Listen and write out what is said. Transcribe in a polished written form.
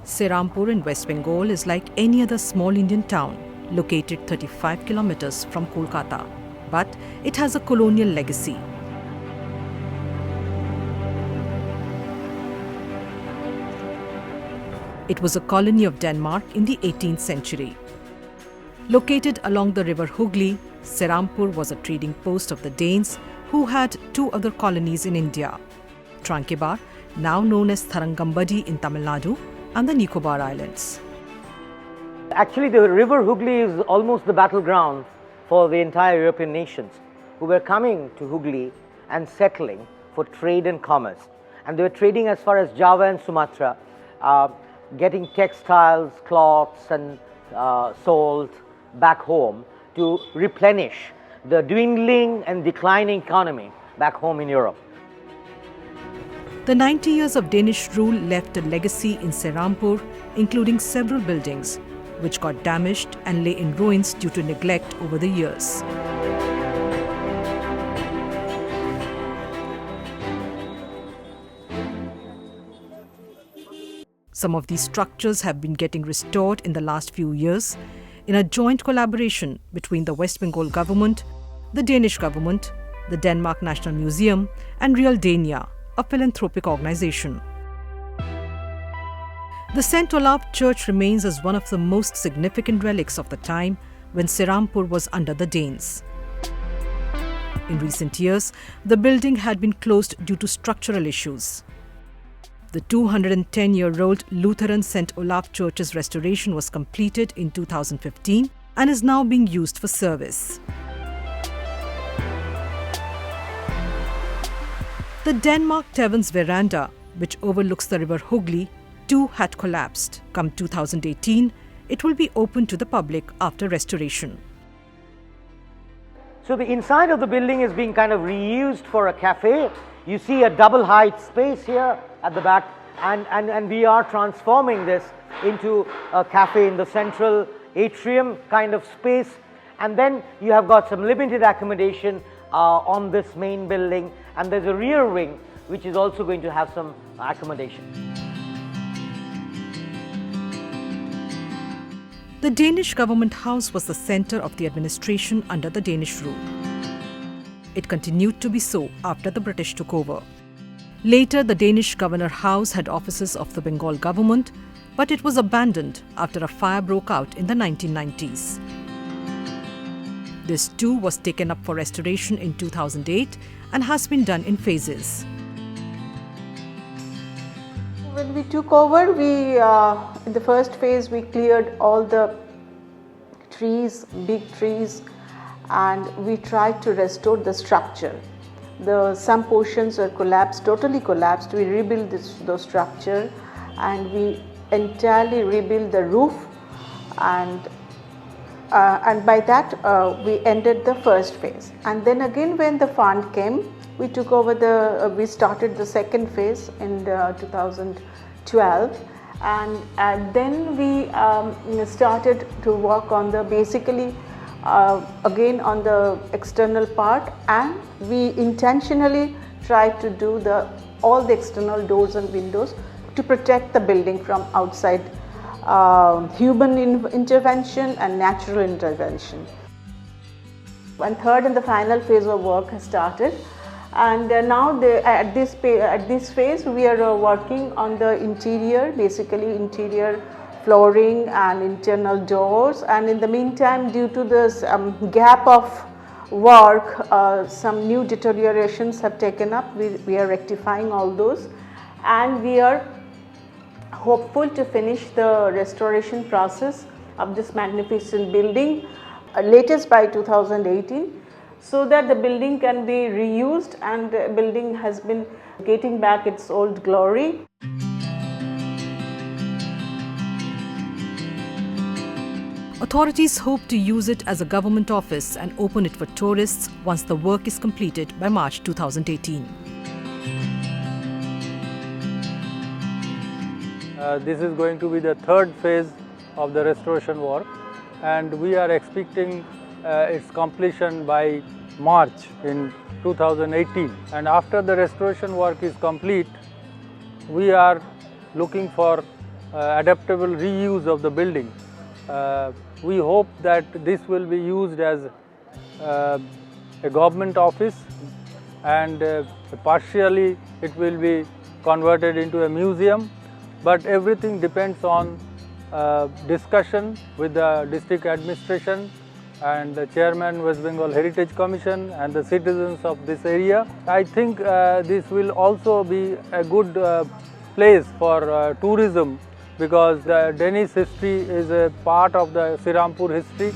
Serampore in West Bengal is like any other small Indian town located 35 kilometers from Kolkata, but it has a colonial legacy. It was a colony of Denmark in the 18th century. Located along the river Hooghly, Serampore was a trading post of the Danes who had two other colonies in India, Tranquebar, now known as Tharangambadi in Tamil Nadu, and the Nicobar Islands. Actually, the river Hooghly is almost the battleground for the entire European nations who were coming to Hooghly and settling for trade and commerce. And they were trading as far as Java and Sumatra, getting textiles, cloths and salt back home to replenish the dwindling and declining economy back home in Europe. The 90 years of Danish rule left a legacy in Serampore, including several buildings, which got damaged and lay in ruins due to neglect over the years. Some of these structures have been getting restored in the last few years in a joint collaboration between the West Bengal government, the Danish government, the Denmark National Museum, and Real Dania, a philanthropic organization. The St. Olaf Church remains as one of the most significant relics of the time when Serampore was under the Danes. In recent years, the building had been closed due to structural issues. The 210-year-old Lutheran St. Olaf Church's restoration was completed in 2015 and is now being used for service. The Denmark Taverns veranda, which overlooks the river Hooghly, too had collapsed. Come 2018, it will be open to the public after restoration. So the inside of the building is being kind of reused for a cafe. You see a double height space here at the back, and we are transforming this into a cafe in the central atrium kind of space. And then you have got some limited accommodation on this main building, and there's a rear wing which is also going to have some accommodation. The Danish government house was the center of the administration under the Danish rule. It continued to be so after the British took over. Later, the Danish Governor House had offices of the Bengal government, but it was abandoned after a fire broke out in the 1990s. This too was taken up for restoration in 2008 and has been done in phases. When we took over, in the first phase we cleared all the trees, big trees, and we tried to restore the structure. Some portions are collapsed, totally collapsed. We rebuilt the structure, and we entirely rebuilt the roof, and by that we ended the first phase. And then again, when the fund came, we took over we started the second phase in 2012, and then we started to work on again on the external part, and we intentionally tried to do all the external doors and windows to protect the building from outside human intervention and natural intervention. And third and the final phase of work has started, and now at this phase we are working on the interior, basically interior flooring and internal doors. And in the meantime, due to this gap of work, some new deteriorations have taken up. We are rectifying all those, and we are hopeful to finish the restoration process of this magnificent building latest by 2018, so that the building can be reused and the building has been getting back its old glory. Authorities hope to use it as a government office and open it for tourists once the work is completed by March 2018. This is going to be the third phase of the restoration work, and we are expecting its completion by March in 2018. And after the restoration work is complete, we are looking for adaptable reuse of the building. We hope that this will be used as a government office, and partially it will be converted into a museum, but everything depends on discussion with the district administration and the chairman West Bengal Heritage Commission and the citizens of this area. I think this will also be a good place for tourism, because the Danish history is a part of the Serampore history.